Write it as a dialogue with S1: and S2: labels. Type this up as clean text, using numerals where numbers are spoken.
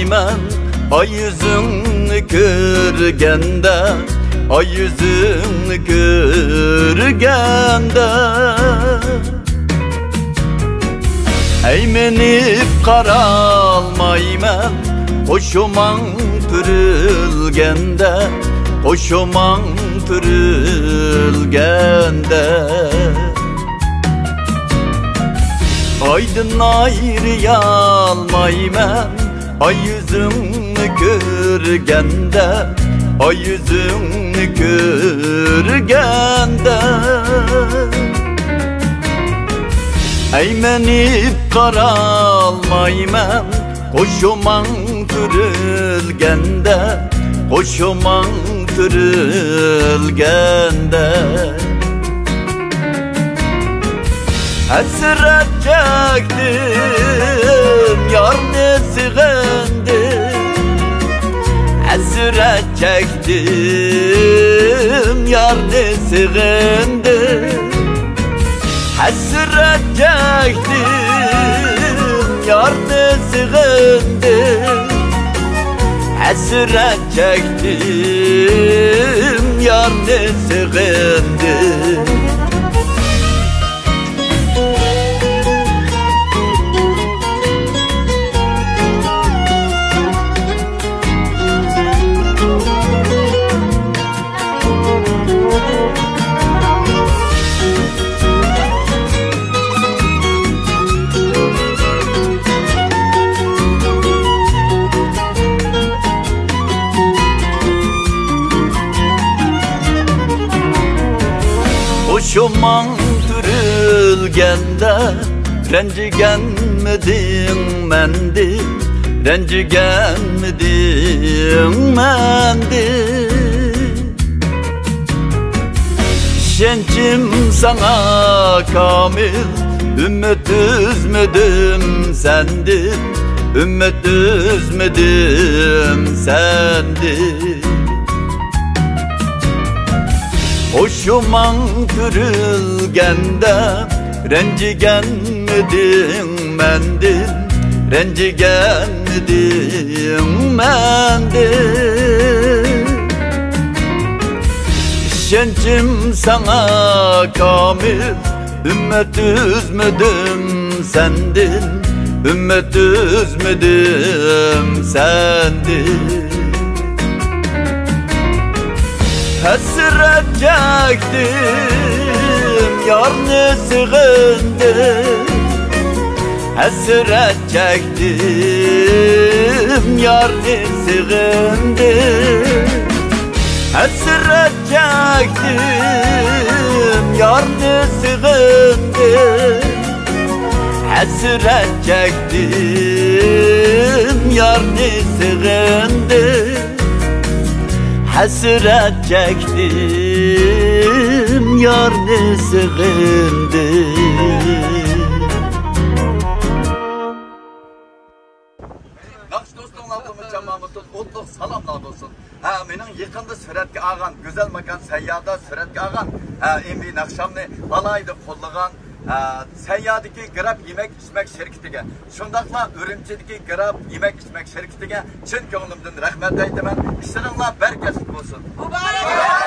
S1: almayman ay yüzünü görgende, ay yüzünü görgende. Eymenip qaralmayman hoşuman pürülgende, hoşuman pürülgende. Aydın ayrıyalmayman ay yüzünü görgende, ay yüzünü görgende. Eymenip qaralmayman hoşuman pürülgende, hoşuman pürülgende. Hasret çektim yar nesigende, hasret çektim yar nesigende. Hasret çektim yar nesigende, hasret çektim yar nesigende. Hoşuman pürülgende rencigenmedin mendi, rencigenmedin mendi. Şencim sana kamil, ümmet üzmedim sendir, ümmet üzmedim sendir. Hoşuman pürülgende rencigenmedin mendil, rencigenmedin mendil. Şencim sana kamil, ümmet üzmedim sendil, ümmet üzmedim sendil. Hasret çektim yar nesigende, hasret çektim yar nesigende. Hasret çektim yar nesigende, hasret çektim yar nesigende. Hasret çektim yar nesigende.
S2: Yaxşı dostlarımız cəmiyyətimizin odluq salamlar olsun. Mening yaqinda suratga olgan, go'zal makon sayyoda suratga olgan, endi naqshamni alayda qo'llagan sayyodagi grab yemek içmek şirketiga, shundaqla Urumchidagi grab yemek içmek şirketiga chin ko'nglimdan rahmat aytaman. İşlaringlar baraka bo'lsin. Muborak!